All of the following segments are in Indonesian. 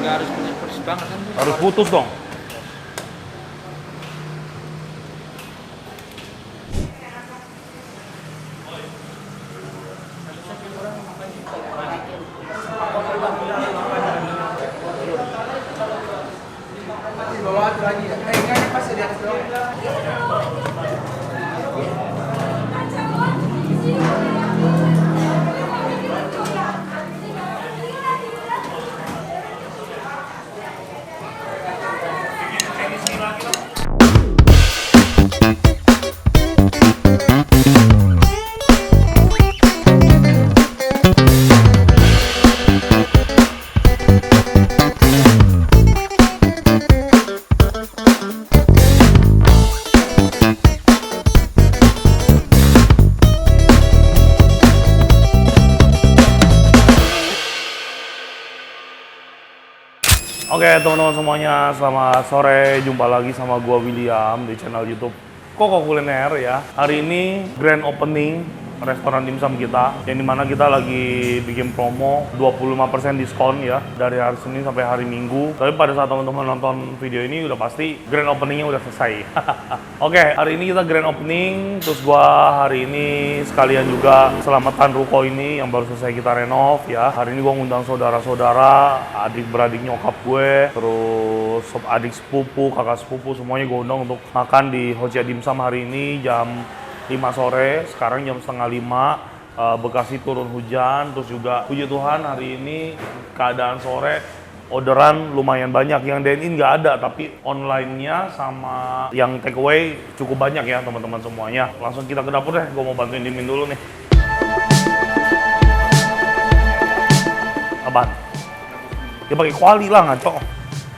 nggak harus bener persis banget kan. Harus putus dong. Oke teman-teman semuanya, selamat sore. Jumpa lagi sama gua William di channel YouTube Koko Kuliner ya. Hari ini grand opening restoran dimsum kita, yang dimana kita lagi bikin promo 25% diskon ya dari hari Senin sampai hari Minggu. Tapi pada saat teman-teman nonton video ini udah pasti grand openingnya udah selesai. Oke, hari ini kita grand opening, terus gua hari ini sekalian juga selamatan ruko ini yang baru selesai kita renov ya. Hari ini gua ngundang saudara-saudara, adik-beradik nyokap gue, terus adik sepupu, kakak sepupu, semuanya gue undang untuk makan di Hocia Dimsum hari ini jam 5 sore, sekarang jam setengah 5, Bekasi turun hujan, terus juga puji Tuhan hari ini keadaan sore orderan lumayan banyak, yang dine-in nggak ada, tapi online-nya sama yang take away cukup banyak ya teman-teman semuanya. Langsung kita ke dapur deh, gue mau bantuin Dimin dulu nih. Apaan? Ya pakai kuali lah, ngaco.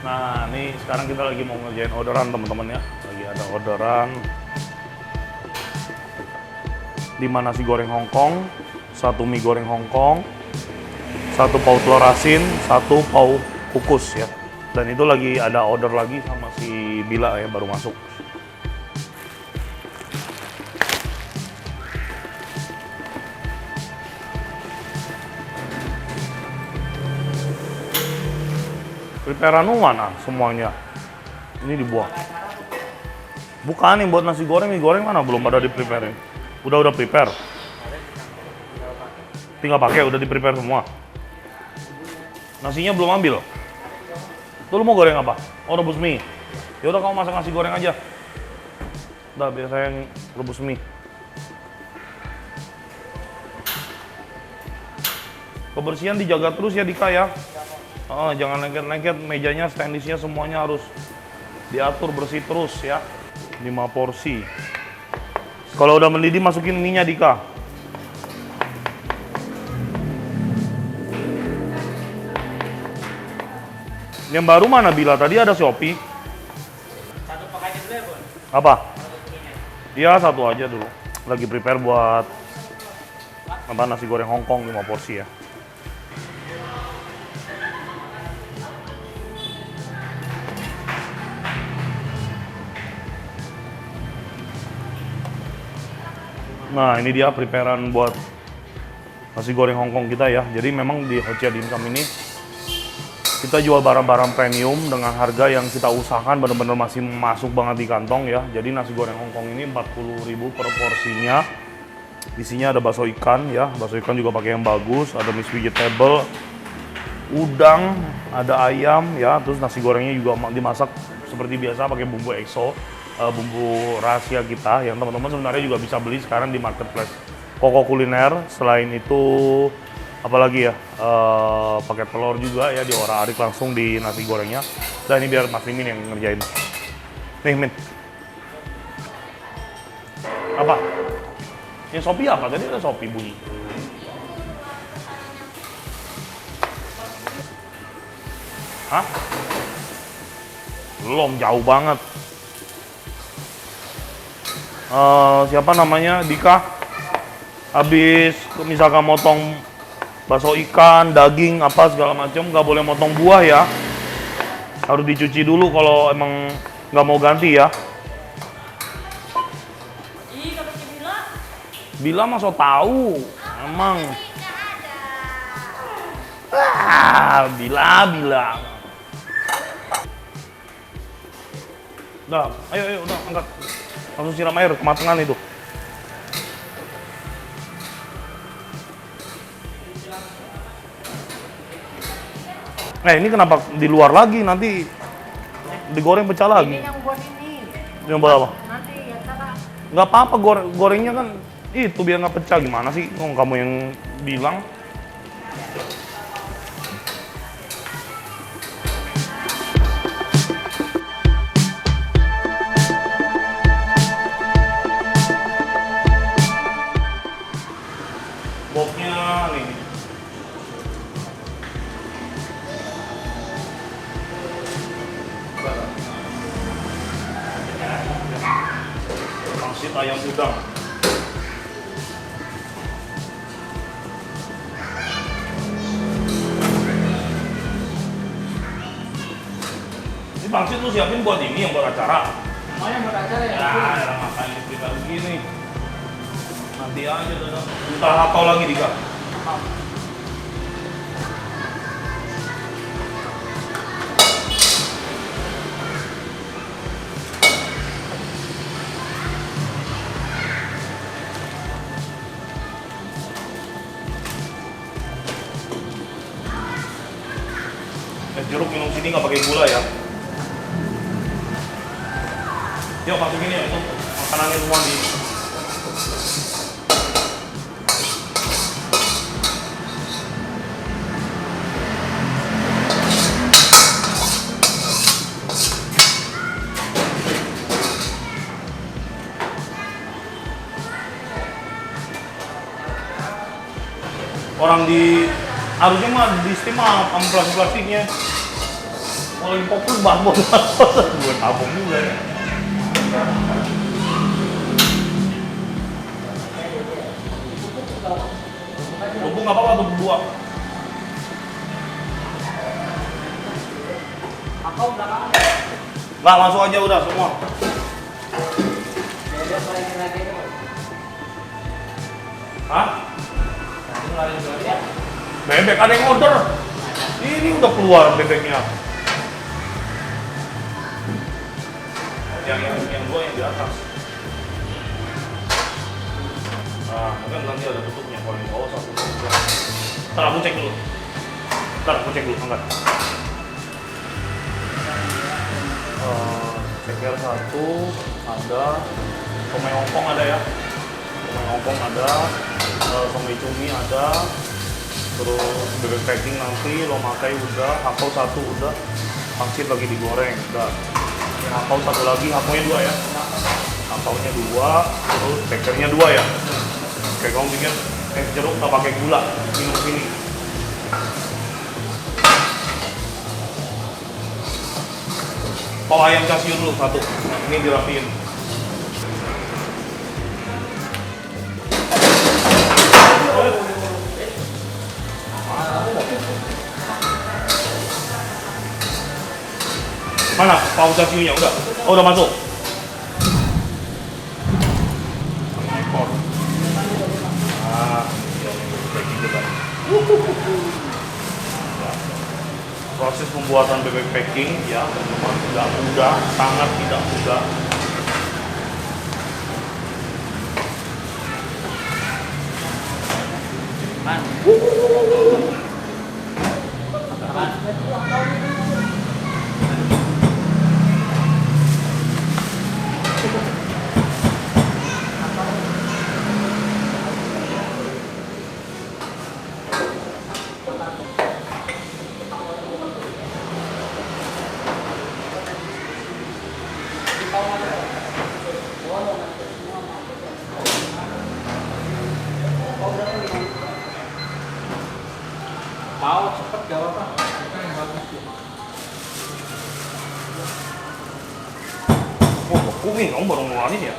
Nah, nih sekarang kita lagi mau ngerjain orderan teman-teman ya. Lagi ada orderan 5 nasi goreng Hongkong, 1 mie goreng Hongkong, 1 pauk telur asin, 1 pauk kukus ya. Dan itu lagi ada order lagi sama si Bila ya, baru masuk. Preparean mana semuanya? Ini dibuang. Bukan yang buat nasi goreng, mie goreng mana belum pada di-preparein. Udah prepare. Tinggal pakai, udah di-prepare semua. Nasinya belum ambil. Tuh lu mau goreng apa? Oh, rebus mie. Ya udah kamu masak nasi goreng aja. Udah biar saya yang rebus mie. Kebersihan dijaga terus ya Dika ya. Oh, jangan lengket-lengket, mejanya, standisnya semuanya harus diatur bersih terus ya. 5 porsi. Kalau udah mendidih masukin mie-nya Dika. Yang baru mana Bila? Tadi ada Shopee. Satu pakai dulu ya, Bun? Apa? Iya, satu aja dulu. Lagi prepare buat apa, nasi goreng Hongkong 5 porsi ya. Nah, ini dia preparean buat nasi goreng Hongkong kita ya. Jadi memang di Hocia Dimsum ini kita jual barang-barang premium dengan harga yang kita usahakan benar-benar masih masuk banget di kantong ya. Jadi nasi goreng Hongkong ini 40.000 per porsinya. Isinya ada bakso ikan ya. Bakso ikan juga pakai yang bagus, ada mixed vegetable, udang, ada ayam ya. Terus nasi gorengnya juga dimasak seperti biasa pakai bumbu EXO. Bumbu rahasia kita yang teman-teman sebenarnya juga bisa beli sekarang di marketplace Koko Kuliner. Selain itu apalagi ya, pakai telur juga ya, diorak-arik langsung di nasi gorengnya. Dan ini biar Mas Mimin yang ngerjain. Nih Min, apa? Yang Shopee apa? Tadi ada Shopee bunyi. Hah? Belum, jauh banget. Siapa namanya, Dika, habis misalkan motong bakso ikan, daging, apa segala macam, nggak boleh motong buah ya, harus dicuci dulu kalau emang nggak mau ganti ya. Bila mah so tahu, emang. Bila. Udah, ayo, udah, angkat. Langsung siram air, kematangan itu. Ini kenapa di luar lagi? Nanti digoreng pecah lagi. Ini yang buat ini. Yang buat apa? Nanti ya cara. Nggak apa-apa, gorengnya kan itu biar nggak pecah. Gimana sih? Oh, kamu yang bilang. Boxnya nih. Pangsit ayam udang. Ini pangsit lu siapin buat ini yang buat acara. Semuanya buat acara ya? Ya, ngapain kita begini? Nanti aja tuh. Entah hapau lagi Dika. Es jeruk minum sini nggak pakai gula ya. Yuk masukin ya, itu makanannya semua di. Orang di harusnya mah di steam mah sama plastiknya. Kalau lagi fokus barbon buat tabung juga ya. Bubuk nggak apa-apa tuh buah. Apa belakang? Nggak masuk aja udah semua. Dia paling lagi itu. Hah? Ini lari dulu ya. Bebek ada yang order. Ini udah keluar bebeknya. Yang dua yang di atas. Nah, mungkin nanti ada tutupnya kalau yang bawah satu. Ntar aku cek dulu. Angkat. Ceker satu ada, somai Hongkong ada ya. Somai Hongkong ada, somai cumi ada. Terus bebek packing nanti lo makai udah, hapau satu udah, pangsit lagi digoreng udah. Yang hapau satu lagi, hapaunya dua ya. Hapaunya dua, terus cekernya dua ya. Kayak kamu bikin es jeruk nggak pakai gula, minum sini. Oh ayam kasih dulu satu, ini dirapiin. Mana pau casiunya udah? Oh udah masuk. Ekor. Proses pembuatan bebek packing ya memang tidak mudah, sangat tidak mudah. Mau cepet gak apa-apa. Itu yang bagus tuh. Oh, beku nih, kamu baru ngeluarin ya?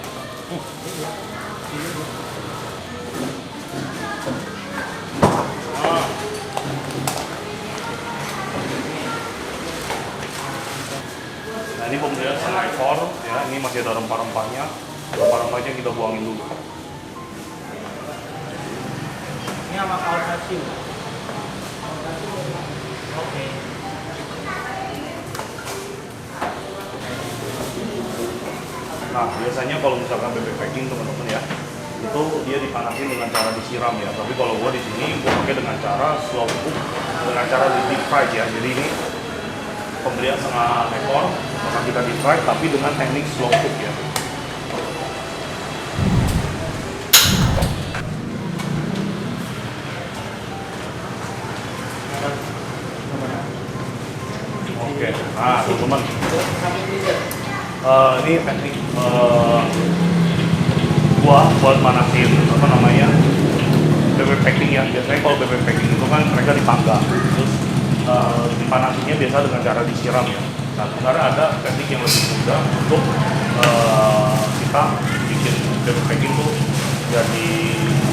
Nah ini pembelian setengah ekor, ya ini masih ada rempah-rempahnya. Rempah-rempahnya kita buangin dulu. Ini sama kaos kacil. Oke. Nah, biasanya kalau misalkan bebek packing teman-teman ya, itu dia dipanasin dengan cara disiram ya. Tapi kalau gua di sini gua pakai dengan cara slow cook, dengan cara di deep fry ya. Jadi ini pembelian setengah ekor akan kita deep fry tapi dengan teknik slow cook ya. Oke, nah teman-teman, ini teknik gua buat manasin apa namanya bebek packing ya. Biasanya kalau bebek packing itu kan mereka dipanggang, terus dipanasinya biasa dengan cara disiram ya. Nah sebenarnya ada teknik yang lebih mudah untuk kita bikin bebek packing tuh jadi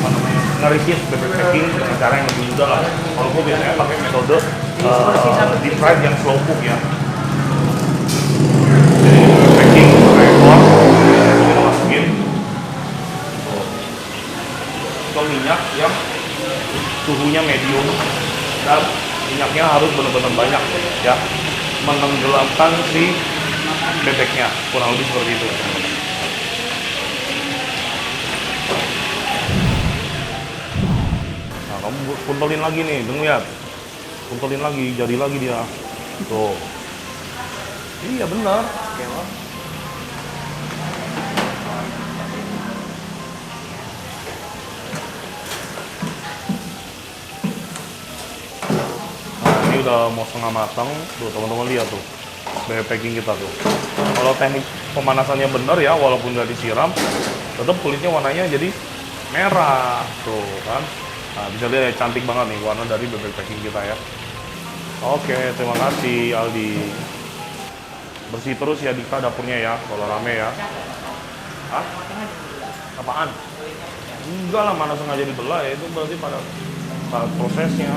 apa namanya nge-reheat bebek packing dengan cara yang lebih mudah lah. Kalau gua biasanya pakai metode deep fry yang slow cook ya. Jadi packing ekor kita masukin ke minyak yang suhunya medium dan minyaknya harus benar-benar banyak ya, menenggelamkan si bebeknya, kurang lebih seperti itu. Nah kamu puntelin lagi nih, lihat, puntelin lagi, jadi lagi dia tuh. Iya benar. Ini udah mau setengah matang, tuh teman-teman lihat tuh bebek packing kita tuh. Kalau teknik pemanasannya benar ya, walaupun nggak disiram, tetap kulitnya warnanya jadi merah tuh kan. Nah bisa lihat ya, cantik banget nih warna dari bebek packing kita ya. Oke, terima kasih Aldi. Bersih terus ya Dika dapurnya ya, kalau rame ya. Hah? Apaan? Enggak lah, mana sengaja dibelah ya, itu berarti pada saat prosesnya.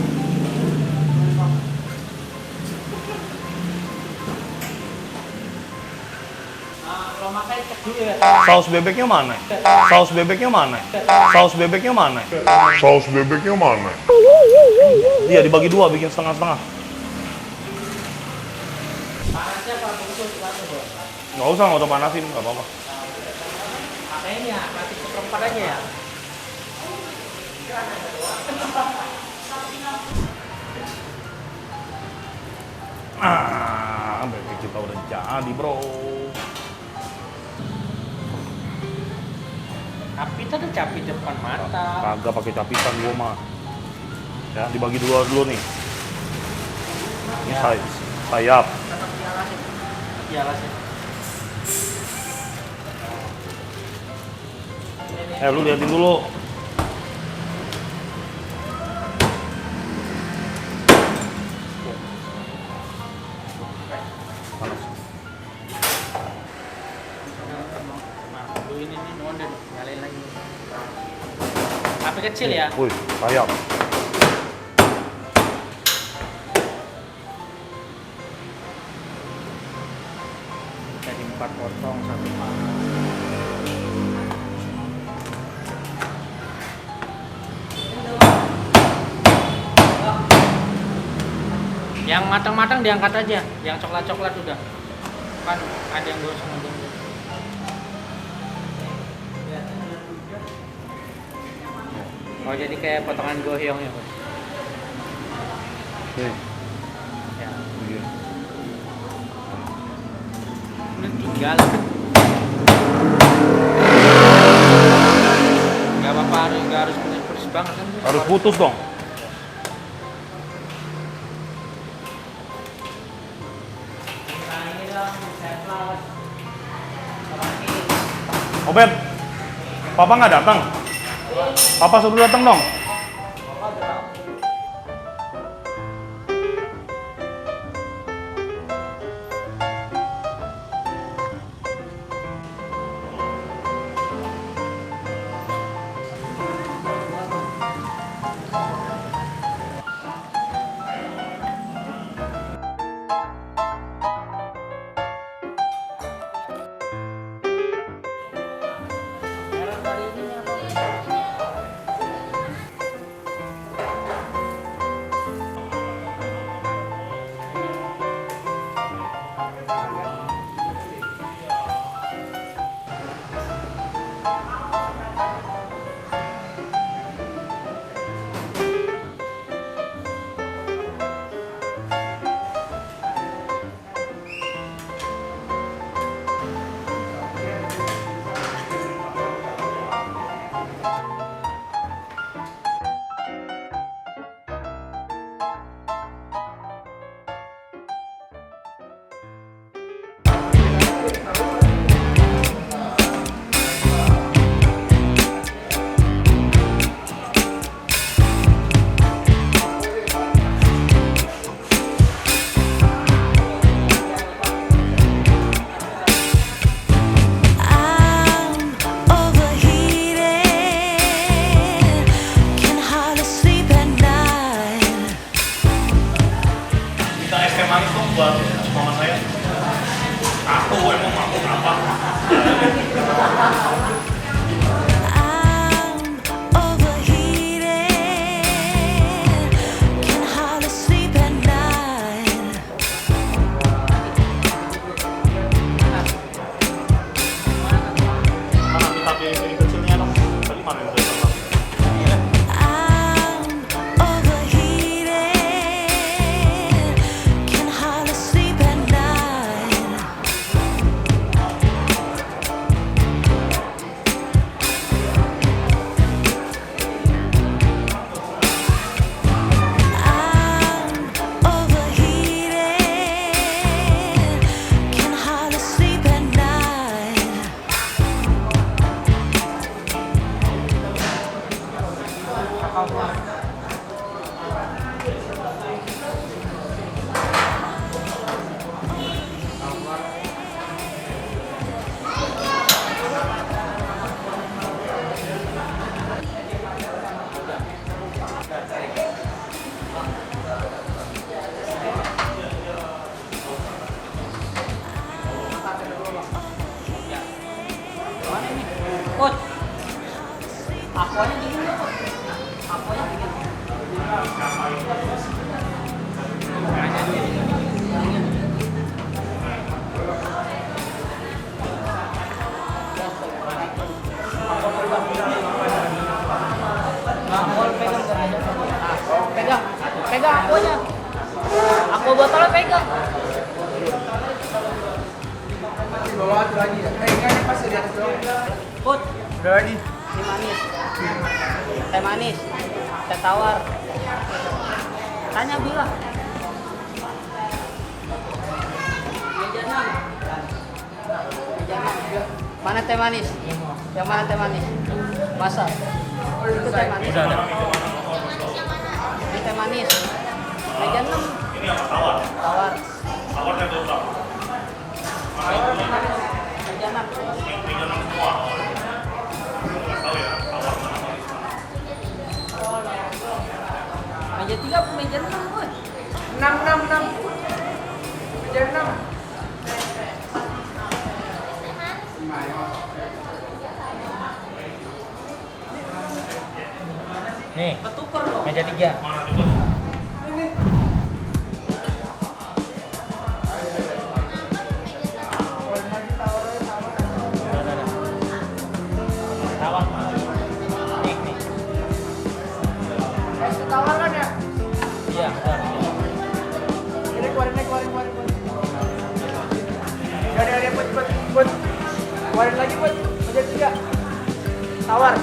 Kalau makan cek dulu ya. Saus bebeknya mana? Saus bebeknya mana? Saus bebeknya mana? Saus bebeknya mana? Iya dibagi dua, bikin setengah-setengah. Panasnya apa bungkus batu bro? Nggak usah panasin, nggak apa-apa. Pakai ini ya, mati seperempat aja ya. Bebek kita udah jadi bro. Tapi tadi capi depan mata. Kagak pakai capitan gua mah. Ya dibagi dua dulu nih. Ini sayap. Dialasin. Lu liatin dulu. Panas. Ini nonton, nyalain lagi. Api kecil ya? Wih, sayap. Jadi 4 potong satu panas. Yang matang-matang diangkat aja, yang coklat-coklat udah. Kan ada yang gosong aja. Oh jadi kayak potongan gohyong ya bos? Nih, Ya. begini. Ini tinggal. Gak apa-apa, nggak harus persis banget kan? Harus putus dong. Obed, Papa nggak datang? Papa suruh datang dong. buat mama saya. Aku emang mau apa? I'm overheated, can hardly sleep at night. Mana minta piring kecilnya dong? Tadi mana yang udah datang? I'm overheated, can hardly sleep at night. I'm overheated, can hardly sleep at night. Mana ini? Put. Aquanya dingin nggak, Put? Aquanya dingin. Dingin. Aqua pegang caranya. Pegang. Pegang aquanya. Aqua botolnya pegang. Bawa itu lagi ya. Kayaknya pas di atas doang. Put. Udah lagi. Teh manis. Teh manis. Teh tawar. Tanya bilang. Meja 6. Meja 6. Mana teh manis? Yang mana teh manis? Masa? Itu teh manis. Ini teh manis. Meja 6. Ini apa tawar? Tawar. Tawarnya berapa? Meja 6. Yang 36 semua. Nggak tahu ya, tawar mana manis. Meja 3 apa meja 6, Bud? 6. Meja 6. Nih, ketuker dong. Meja 3. Mana coba? Tawar. Nih. Tawar kan ya? Iya, benar. Ini keluarin. Ada buat. Keluarin lagi buat. Meja 3. Tawar.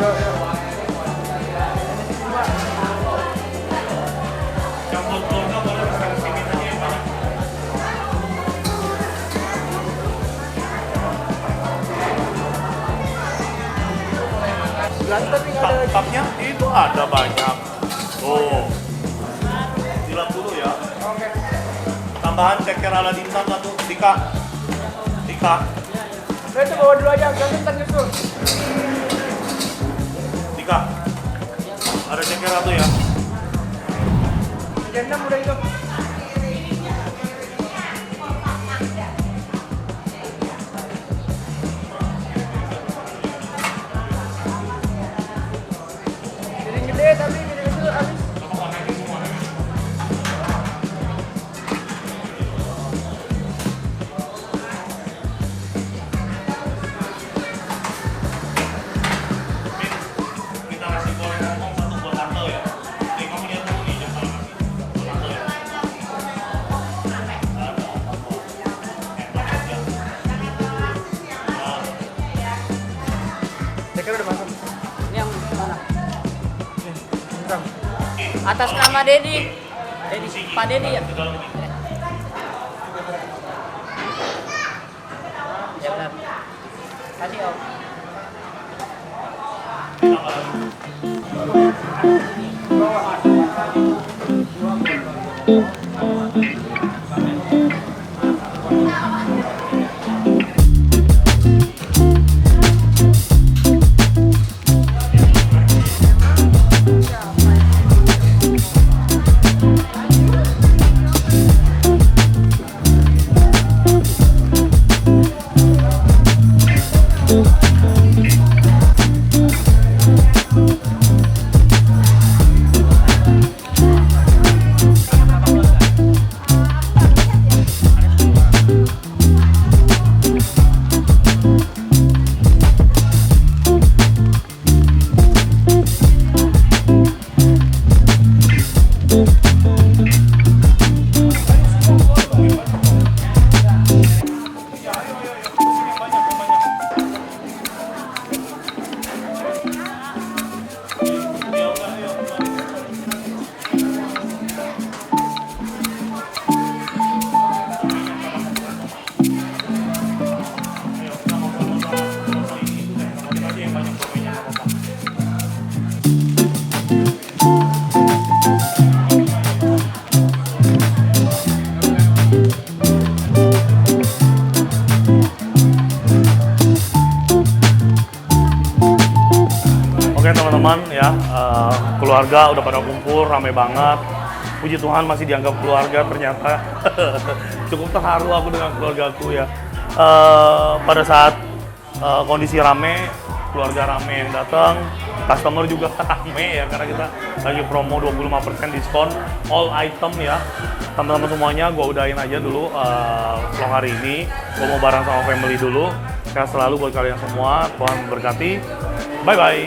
Campur keluarga boleh pesan sini aja ya Pak. Berantem nih nggak ada. Tapnya itu ada banyak. Tuh. Silap dulu ya. Oke. Tambahan ceker ala dimsum satu. Tika. Tika. Udah itu bawa dulu aja, jangan ntar nyusul. Tika. Ada ceker satu ya. Jam 6 udah itu. Piring gede tapi piring kecil habis. Kita nasi goreng ngomong satu buat tante ya. Oke, kamu lihat dulu nih jam berapa nasi. Buat tante ya. Ada apa? Enak aja. Ceker udah masuk. Ini yang mana? Bentar. Atas nama Dedi. Dedi, Pak Dedi ya? Ke dalam nih. Ya benar. Kasih Om. Tambah lagi. Oke teman-teman ya, keluarga udah pada kumpul, rame banget. Puji Tuhan masih dianggap keluarga ternyata. Cukup terharu aku dengan keluargaku ya. Pada saat kondisi rame, keluarga rame yang datang, customer juga rame ya karena kita lagi promo 25% diskon all item ya. Teman-teman semuanya, gue udahin aja dulu vlog hari ini. Gue mau bareng sama family dulu. Sehat selalu buat kalian semua. Tuhan berkati. Bye bye.